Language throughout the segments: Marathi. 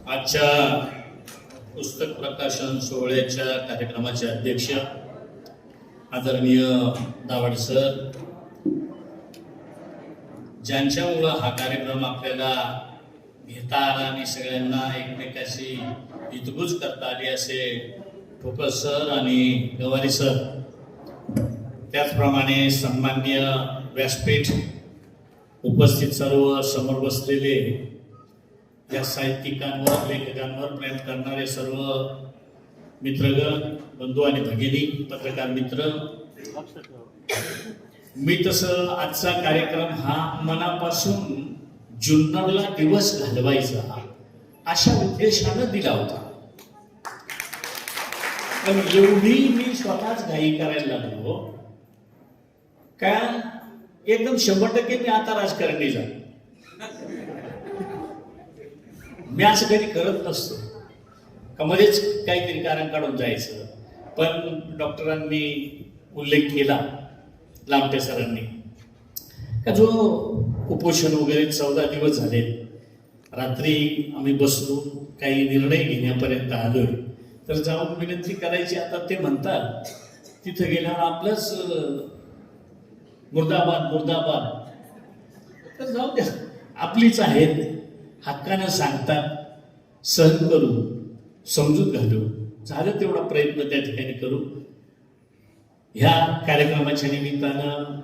आजच्या पुस्तक प्रकाशन सोहळ्याच्या कार्यक्रमाचे अध्यक्ष आदरणीय दावड सर, ज्यांच्यामुळं हा कार्यक्रम आपल्याला घेता आला आणि सगळ्यांना एकमेकाशी हितगुज करता आली असे ठोकळ सर आणि गवारी सर, त्याचप्रमाणे सन्माननीय व्यासपीठ उपस्थित सर्व समोर बसलेले या साहित्यिकांवर लेखकांवर प्रेम करणारे सर्व मित्रगण, बंधू आणि भगिनी, पत्रकार मित्र, मी तसं आजचा कार्यक्रम हा मनापासून जुन्नरला दिवस घालवायचा अशा उद्देशानं दिला होता. पण एवढी मी स्वतःच घाई करायला लागलो का एकदम 100% मी आता राजकारणी झालो. मी असं कधी करत नसतो का मध्येच काहीतरी कारण काढून जायचं. पण डॉक्टरांनी उल्लेख केला, लामटे सरांनी, का जो उपोषण वगैरे 14 दिवस झाले, रात्री आम्ही बसलो, काही निर्णय घेण्यापर्यंत आलोय, तर जाऊन विनंती करायची. आता ते म्हणतात तिथं गेल्यावर आपलंच मुर्दाबाद मुर्दाबाद, तर जाऊ द्या, आपलीच आहेत, हक्कानं सांगतात, सहन करू, समजूत घालू, झालं तेवढा प्रयत्न त्या ठिकाणी करू. ह्या कार्यक्रमाच्या निमित्तानं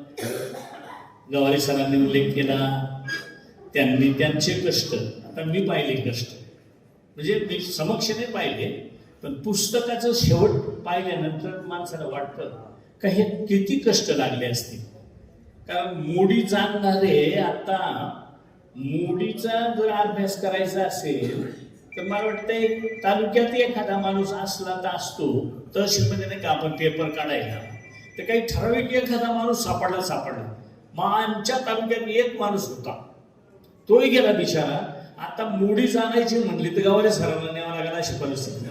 गवारी सरांनी उल्लेख केला, त्यांनी त्यांचे कष्ट, आता मी पाहिले कष्ट, म्हणजे मी समक्ष नाही पाहिले, पण पुस्तकाचं शेवट पाहिल्यानंतर माणसाला वाटतं का हे किती कष्ट लागले असतील. कारण मोडी जाणणारे, आता मोडीचा जर अभ्यास करायचा असेल तर मला वाटतं तालुक्यात एखादा माणूस असला तर असतो, तहसीलमध्ये नाही का आपण पेपर काढायला, तर काही ठराविक एखादा माणूस सापडला. मग आमच्या तालुक्यात एक माणूस होता, तोही गेला बिचारा. आता मोडी जाणायची म्हणली तर गावाला सरांना न्यावं लागला अशी परिस्थिती.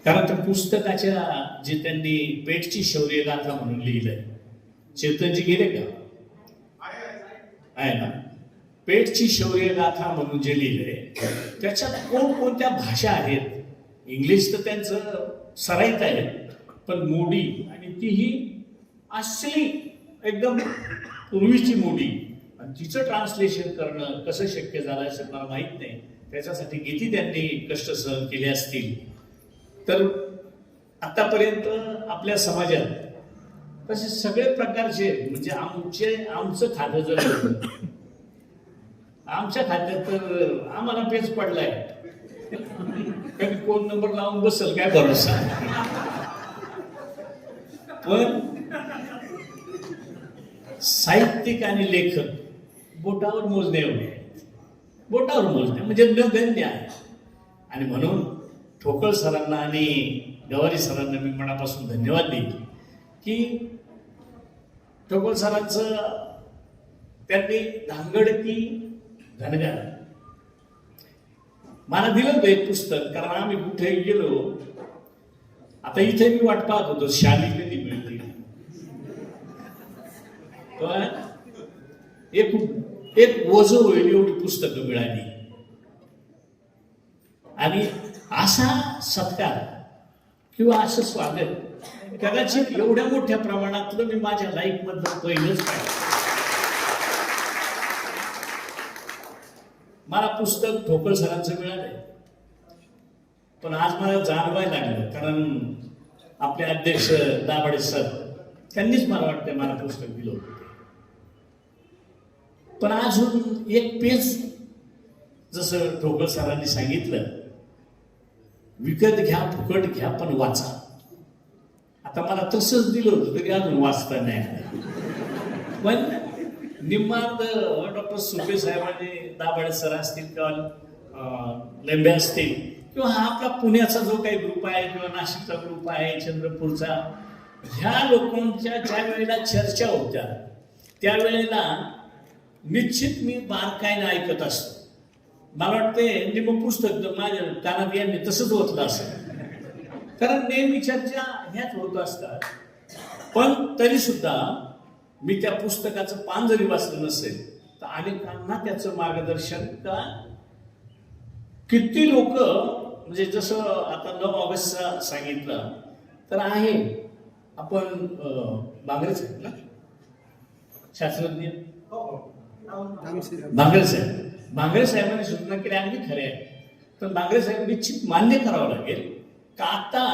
कारण त्या पुस्तकाच्या जे त्यांनी पेठची शौर्य गाथा म्हणून लिहिलंय, चेतनजी गेले का? आहे ना, पेठची शौर्य गाथा म्हणून जे लिहिलंय त्याच्यात कोणकोणत्या भाषा आहेत. इंग्लिश तर त्यांचं सराईत आहे, पण मोडी, आणि तीही असली एकदम पूर्वीची मोडी, आणि तिचं ट्रान्सलेशन करणं कसं शक्य झालं असेल मला माहीत नाही. त्याच्यासाठी किती त्यांनी कष्ट सहन केले असतील. तर आतापर्यंत आपल्या समाजात तसे सगळे प्रकारचे, म्हणजे आमचं खातं जर आमच्या खात्यात तर आम्हाला पेच पडलाय, कधी कोण नंबर लावून बसल काय भरोसा. पण साहित्यिक आणि लेखक बोटावर मोजणे एवढे आहेत, बोटावर मोजणे म्हणजे नगण्य आहे. आणि म्हणून ठोकळ सरांना आणि गवारी सरांना मी मनापासून धन्यवाद देईन की ठोकळ सरांचं त्यांनी धांगडकी धनगर मला दिलं होतं एक पुस्तक. कारण आम्ही कुठे गेलो, आता इथे मी वाट पाहत होतो शाली कधी मिळते, पण एक वज होईल एवढी पुस्तकं मिळाली. आणि असा सत्कार किंवा असं स्वागत कदाचित एवढ्या मोठ्या प्रमाणातलं मी माझ्या लाईफ मधलं पहिलंच पाहिजे. मला पुस्तक ठोकळ सरांचं मिळालंय, पण आज मला जाणवायला लागलं, कारण आपले अध्यक्ष दाभाडे सर त्यांनीच मला वाटतं मला पुस्तक दिलं होतं. पण अजून एक पेज, जसं ठोकळ सरांनी सांगितलं, विकत घ्या, फुकट घ्या, पण वाचा. आता मला तसंच दिलं होतं तरी अजून वाचता नाही. पण निम्मार्ध डॉक्टर सुपे साहेबांनी, दाभाडे सर असतील किंवा लेंबे असतील, किंवा हा आपला पुण्याचा जो काही ग्रुप आहे किंवा नाशिकचा ग्रुप आहे, चंद्रपूरचा, ह्या लोकांच्या ज्या वेळेला चर्चा होत्या त्यावेळेला निश्चित मी बारकाईने ऐकत असतो. मला वाटते निम पुस्तक माझ्या कानात यांनी तसंच होतलं असेल, कारण नेहमी चर्चा ह्याच होत असतात. पण तरी सुद्धा मी त्या पुस्तकाचं पान जरी वाचलं नसेल तर अनेकांना त्याचं मार्गदर्शन का किती लोक म्हणजे जसं आता 9 ऑगस्टचा सांगितलं तर आहे आपण बांगरेच आहेत ना शास्त्रज्ञ बांगरे साहेबांनी सूचना केल्या अगदी खरे आहे. पण बांगरे साहेब निश्चित मान्य करावं लागेल का आता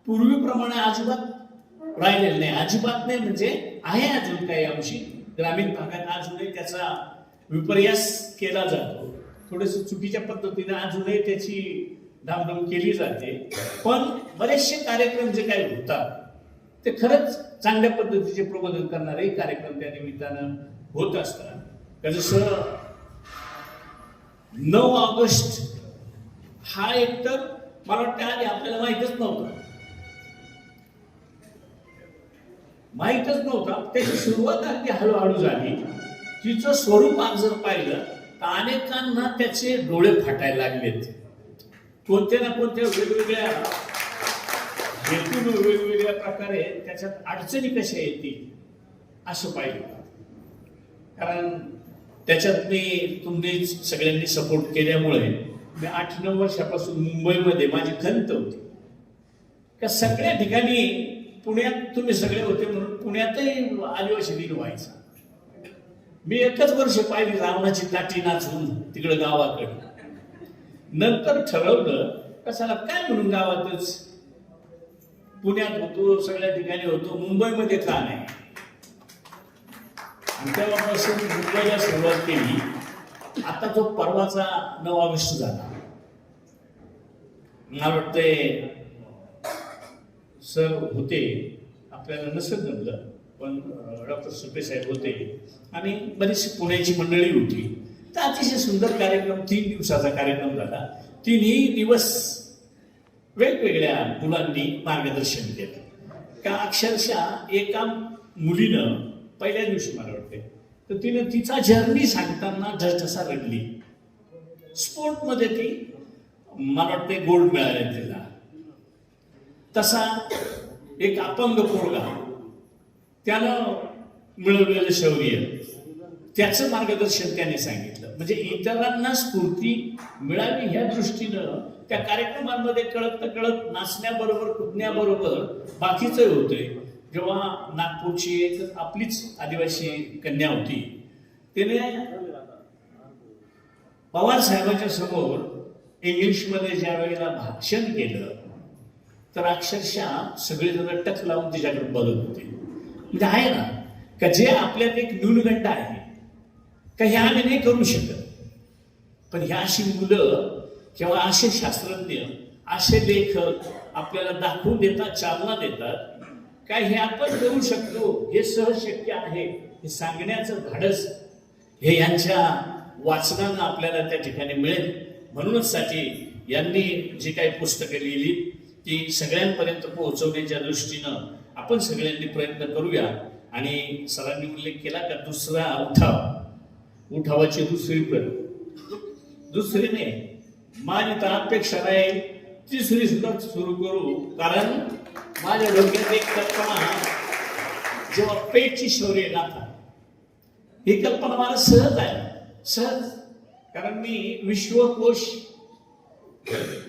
पूर्वीप्रमाणे अजिबात राहिलेलं नाही, अजिबात नाही म्हणजे आहे अजून काही अंशी ग्रामीण भागात अजूनही त्याचा विपर्यास केला जातो, थोडस चुकीच्या पद्धतीने अजूनही त्याची धामधूम केली जाते. पण बरेचसे कार्यक्रम जे काही होतात ते खरंच चांगल्या पद्धतीचे प्रबोधन करणारे कार्यक्रम त्या निमित्तानं होत असतात. जसं 9 ऑगस्ट हा एक तर मला वाटतं आधी आपल्याला माहीतच नव्हता. त्याची सुरुवात अगदी हळूहळू झाली. तिचं स्वरूप आज जर पाहिलं तर अनेकांना त्याचे डोळे फाटायला लागलेत. कोणत्या ना कोणत्या वेगवेगळ्या हेतून वेगवेगळ्या प्रकारे त्याच्यात अडचणी कशा येतील असं पाहिलं. कारण त्याच्यात तुम्ही सगळ्यांनी सपोर्ट केल्यामुळे मी 8-9 वर्षापासून मुंबईमध्ये माझी खंत होती का सगळ्या ठिकाणी पुण्यात तुम्ही सगळे होते म्हणून पुण्यातही आदिवासी दिन व्हायचा. मी एकच वर्ष पाहिली रावणाची ताटी नाचून तिकडे गावाकडे. नंतर ठरवलं कशाला काय म्हणून गावातच पुण्यात होतो सगळ्या ठिकाणी होतो मुंबईमध्ये का नाही. आणि तेव्हापासून मुंबईला सुरुवात केली. आता जो परवाचा 9 ऑगस्ट झाला मला वाटते सर होते आपल्याला नसत जमलं पण डॉक्टर सुपे साहेब होते आणि बरीचशी पुण्याची मंडळी होती. तर अतिशय सुंदर कार्यक्रम 3 दिवसाचा कार्यक्रम झाला. 3ही दिवस वेगवेगळ्या मुलांनी मार्गदर्शन केलं का अक्षरशः एका मुलीनं पहिल्या दिवशी मला वाटते तर तिने तिचा जर्नी सांगताना ढसढसा रडली. स्पोर्टमध्ये ती मला वाटते गोल्ड मिळाले तिला. तसा एक अपंग पोरगा त्यानं मिळवलेलं शौर्य त्याचं मार्गदर्शन त्याने सांगितलं. म्हणजे इतरांना स्फूर्ती मिळावी ह्या दृष्टीनं त्या कार्यक्रमांमध्ये कळत नाचण्याबरोबर कुदण्याबरोबर बाकीचं होतंय. जेव्हा नागपूरची एक आपलीच आदिवासी कन्या होती तिने पवार साहेबांच्या समोर इंग्लिशमध्ये ज्या वेळेला भाषण केलं तर अक्षरशः सगळेजण टक लावून तिच्याकडे बघत होते. म्हणजे आहे ना का जे आपल्यात एक न्यूनगंड आहे का हे आम्ही नाही करू शकत. पण ह्या अशी मुलं किंवा असे शास्त्रज्ञ असे लेखक आपल्याला दाखवून देतात, चालना देतात काय हे आपण करू शकतो, हे सहज शक्य आहे हे सांगण्याचं धाडस हे यांच्या वाचनानं आपल्याला त्या ठिकाणी मिळेल. म्हणूनच साठी यांनी जी काही पुस्तकं लिहिली ती सगळ्यांपर्यंत पोहोचवण्याच्या दृष्टीनं आपण सगळ्यांनी प्रयत्न करूया. आणि सरांनी उल्लेख केला का दुसरा उठावाची दुसरी दुसरीने माझी तर अपेक्षा नाही तिसरी सुद्धा सुरू करू. कारण माझ्या डोक्यात एक कल्पना जेव्हा पेटची शौर्य गाथा ही कल्पना मला सहज आहे. सहज कारण मी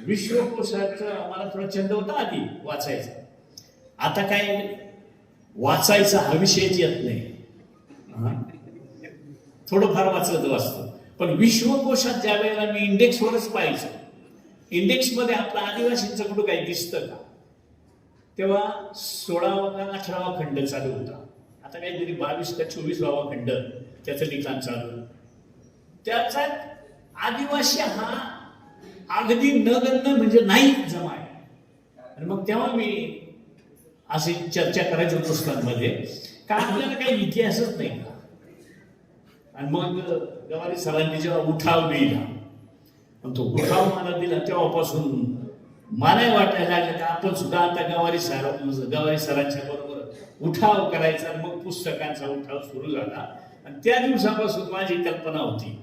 विश्वकोशाचा मला थोडा छंद होता आधी वाचायचा. आता काय वाचायचा हा विषयच येत नाही. थोडंफार वाचतो पण विश्वकोशात ज्या वेळेला मी इंडेक्सवरच पाहायचो इंडेक्समध्ये आपला आदिवासींचं कुठं काही दिसतं का तेव्हा 16वा का 18वा खंड चालू होता. आता काहीतरी 22 का 24वा खंड त्याचं लिखाण चालू. त्याचा आदिवासी हा अगदी नगण्य म्हणजे नाही जमा आहे. आणि मग तेव्हा मी अशी चर्चा करायचो पुस्तकांमध्ये का आपल्याला काही इतिहासच नाही का. आणि मग गवारी सरांनी जेव्हा उठाव दिला तो उठाव मला दिला तेव्हापासून मला वाटायला लागलं का आपण सुद्धा आता गवारी सरांच्या बरोबर उठाव करायचा. मग पुस्तकांचा उठाव सुरू झाला आणि त्या दिवसापासून माझी कल्पना होती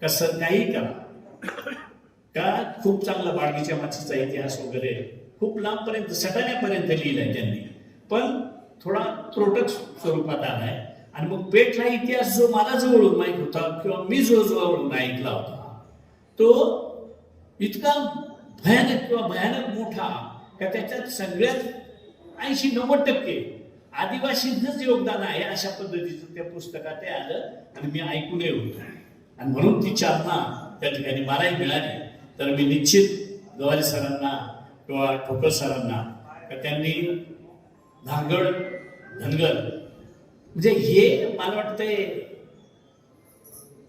का सर काही करा का खूप चांगला बाळगीच्या माचीचा इतिहास वगैरे खूप लांबपर्यंत सटाण्यापर्यंत लिहिलाय त्यांनी पण थोडा त्रोटक स्वरूपात आलाय. आणि मग पेटला इतिहास जो मला जवळून माहीत होता किंवा मी जो जवळून ऐकला होता तो इतका भयानक किंवा भयानक मोठा का त्याच्यात सगळ्यात 80-90% आदिवासींचंच योगदान आहे, अशा पद्धतीचं त्या पुस्तकात ते आलं आणि मी ऐकूनही होतो. आणि म्हणून ती चालना त्या ठिकाणी मलाही मिळाली. तर मी निश्चित गवारी सरांना किंवा ठोकर सरांना त्यांनी धांगड धनगर म्हणजे हे मला वाटतंय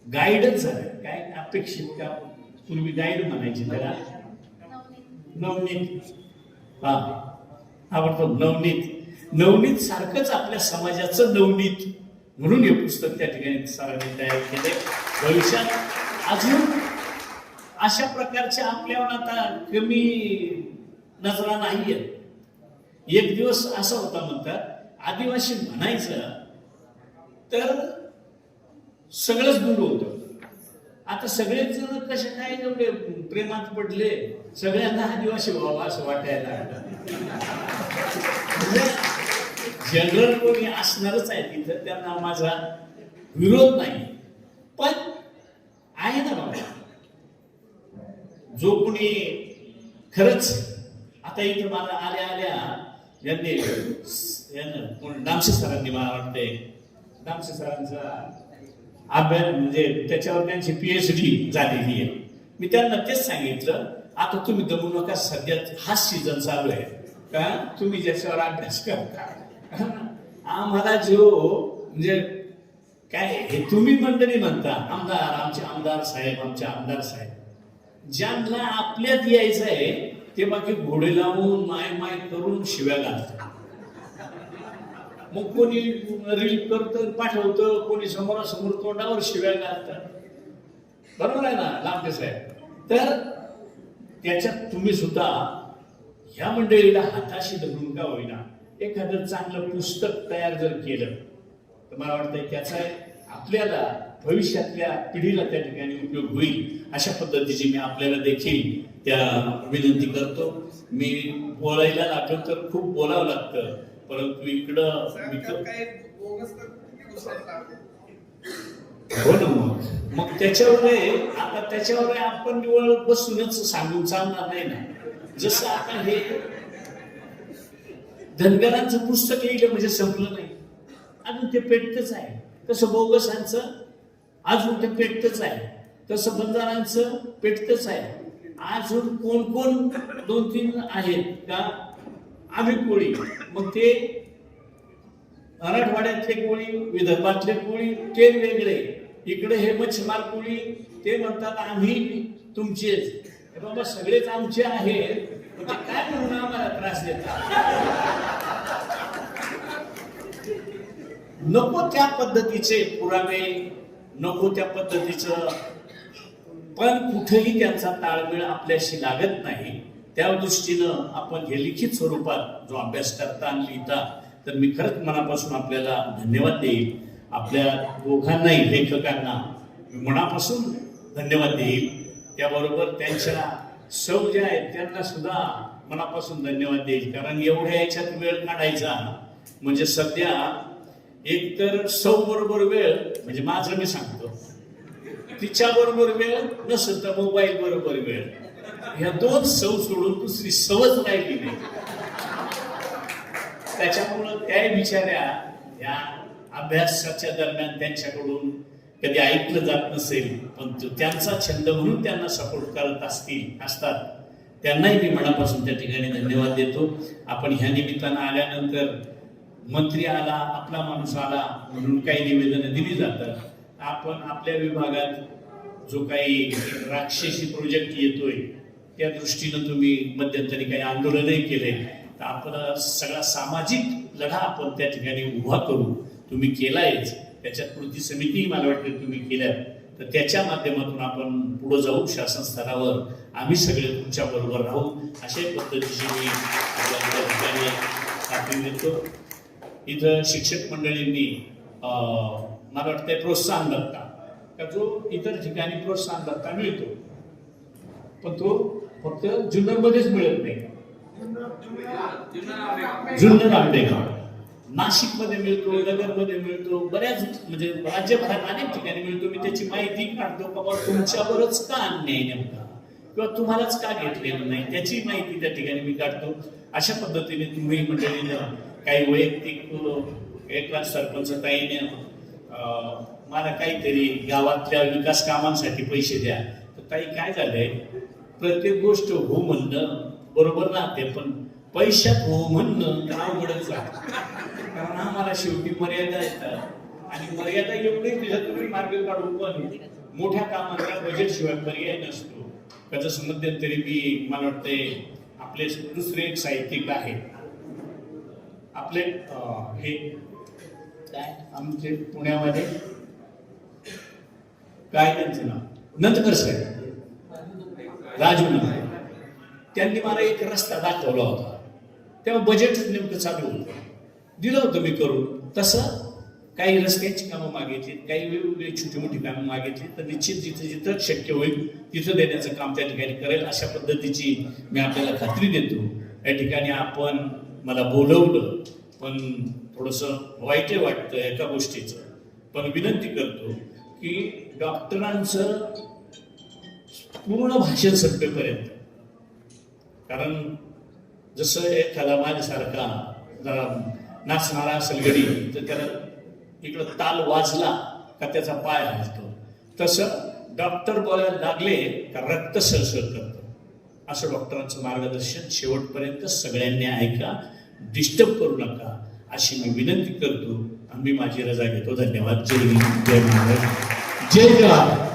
गाईडच झालं. काय अपेक्षित का पूर्वी गाईड म्हणायची त्याला, नवनीत. हा आवडतो नवनीत सारखंच आपल्या समाजाचं नवनीत म्हणून हे पुस्तक त्या ठिकाणी सरांनी तयार केले. भविष्यात अजून अशा प्रकारच्या आपल्यावर आता कमी नजरा नाहीये. एक दिवस असा होता म्हणतात आदिवासी म्हणायचं तर सगळंच दूर होतं. आता सगळेच जण कसे काय एवढे प्रेमात पडले, सगळ्यांना आदिवासी व्हावा असं वाटायला जनरल कोणी असणारच आहे तिथं, त्यांना माझा विरोध नाही. पण आहे ना बाबा, जो कोणी खरंच आता इथं मला आल्या यांनी दामशे सरांनी मला वाटते दामशे सरांचा अभ्यास म्हणजे त्याच्यावर त्यांची PhD झालेली आहे. मी त्यांना तेच सांगितलं, आता तुम्ही दमू नका, सध्या हा सीझन चालू आहे का तुम्ही ज्याच्यावर अभ्यास करता, आम्हाला जो म्हणजे काय हे तुम्ही मंडळी म्हणता आमचे आमदार साहेब ज्यांना आपल्यात यायचं आहे ते बाकी घोडे लावून माय करून शिव्या घालतात. मग कोणी रील करतं पाठवतं, कोणी समोरासमोर तोंडावर शिव्या घालतात. बरोबर आहे ना लांबे साहेब? तर त्याच्यात तुम्ही सुद्धा ह्या मंडळीला हाताशी धरून का होईना एखादं चांगलं पुस्तक तयार जर केलं तर मला वाटतं त्याचा आपल्याला भविष्यातल्या पिढीला त्या ठिकाणी उपयोग होईल. अशा पद्धतीची मी आपल्याला देखील त्या विनंती करतो. मी बोलायला लागलो तर खूप बोलावं लागतं, परंतु इकडं हो ना मग त्याच्यावर आपण निवळ बसूनच सांगून चालणार नाही ना. जसं आता हे धनगरांचं पुस्तक लिहिलं म्हणजे संपलं नाही, अजून ते पेटतच आहे. तसं बोगसांचं अजून ते पेटतच आहे, तसं बंजारांचं पेटतच आहे. अजून कोण 2-3 आहेत का आम्ही कोळी, मग ते मराठवाड्यातले कोळी, विदर्भातले कोळी ते वेगळे, इकडे हे मच्छीमार कोळी ते म्हणतात आम्ही तुमचेच. बाबा सगळेच आमचे आहेत, म्हणजे काय म्हणून आम्हाला त्रास देतात. नको त्या पद्धतीचे पुरावे, नको त्या पद्धतीचं, पण कुठेही त्यांचा ताळमेळ आपल्याशी लागत नाही. त्या दृष्टीनं आपण हे लिखित स्वरूपात जो अभ्यास करता आणि लिहिता, तर मी खरंच मनापासून आपल्याला धन्यवाद देईल. आपल्या दोघांनाही लेखकांना मी मनापासून धन्यवाद देईल. त्याबरोबर त्यांच्या सौ ज्या आहेत त्यांना सुद्धा मनापासून धन्यवाद देईल. कारण एवढ्या याच्यात वेळ काढायचा म्हणजे सध्या एकतर सौ बरोबर वेळ म्हणजे माझं मी सांगतो, तिच्या बरोबर वेळ नसेल तर मोबाईल बरोबर वेळ, ह्या 2 सौ सोडून दुसरी सवच राहिली नाही. त्याच्यामुळं त्या बिचाऱ्या या अभ्यासाच्या दरम्यान त्यांच्याकडून कधी ऐकलं जात नसेल, पण त्यांचा छंद म्हणून त्यांना सपोर्ट करत असतात. त्यांनाही मी मनापासून त्या ठिकाणी धन्यवाद देतो. आपण ह्या निमित्तानं आल्यानंतर मंत्री आला, आपला माणूस आला म्हणून काही निवेदनं दिली जातात. आपण आपल्या विभागात जो काही राक्षसी प्रोजेक्ट येतोय त्या दृष्टीनं तुम्ही मध्यंतरी काही आंदोलनही केले, तर आपला सगळा सामाजिक लढा आपण त्या ठिकाणी उभा करू. तुम्ही केलायच, त्याच्यात कृती समितीही मला वाटते तुम्ही केल्या, तर त्याच्या माध्यमातून आपण पुढे जाऊ. शासन स्तरावर आम्ही सगळे तुमच्या बरोबर राहू अशा पद्धतीची मी आपल्या ठिकाणी खात्री देतो. इथं शिक्षक मंडळींनी मला वाटतं प्रोत्साहन भत्ता का जो इतर ठिकाणी प्रोत्साहन भत्ता मिळतो, पण तो फक्त जुन्नरमध्येच मिळत नाही. जुन्नर आंबेगाव नाशिकमध्ये मिळतो, नगरमध्ये मिळतो, बऱ्याच म्हणजे राज्यभरात अनेक ठिकाणी मिळतो. मी त्याची माहिती काढतो का तुमच्यावरच का अन्याय नेमका, किंवा तुम्हालाच का घेतलेलं नाही त्याची माहिती त्या ठिकाणी मी काढतो. अशा पद्धतीने तुम्ही मंडळीनं काही वैयक्तिक एका सरपंच ताईने मला काहीतरी गावातल्या विकास कामांसाठी पैसे द्या. तर ताई काय झालंय, प्रत्येक गोष्ट हो म्हणणं बरोबर राहते, पण पैशात हो म्हणणं तर अवघडच आहे. कारण आम्हाला शेवटी मर्यादा येतात आणि मर्यादा एवढी दिलं तुम्ही मार्ग काढून पण मोठ्या कामांना बजेट शिवाय पर्याय नसतो. जसं मध्यंतरी मी मला वाटते आपले दुसरे एक साहित्यिक आहेत आपले हे काय आमचे पुण्यामध्ये काय त्यांचं नाव नंदकर साहेब राजू नंदकर, त्यांनी मला एक रस्ता दाखवला होता. तेव्हा बजेटच नेमकं चालू होतं, दिलं होतं मी करून. तसं काही रस्त्याची कामं मागितली, काही वेगवेगळी छोटी मोठी कामं मागितली, तर निश्चित जिथं जिथं शक्य होईल तिथं देण्याचं काम त्या ठिकाणी करेल अशा पद्धतीची मी आपल्याला खात्री देतो. या ठिकाणी आपण मला बोलवलं पण थोडंसं वाईटही वाटतं एका गोष्टीचं, पण विनंती करतो की डॉक्टरांचं पूर्ण भाषण संपेपर्यंत, कारण जसं एखादा माझ्यासारखा जरा नाचणारा असेल गडी तर त्याला इकडं ताल वाजला का त्याचा पाय हलतो, तसं डॉक्टर बोलायला लागले का रक्त सळसळ करतं. असं डॉक्टरांचं मार्गदर्शन शेवटपर्यंत सगळ्यांनी ऐका, डिस्टर्ब करू नका अशी मी विनंती करतो. आम्ही माझी रजा घेतो. धन्यवाद. जय हिंद, जय महाराज, जय जवान.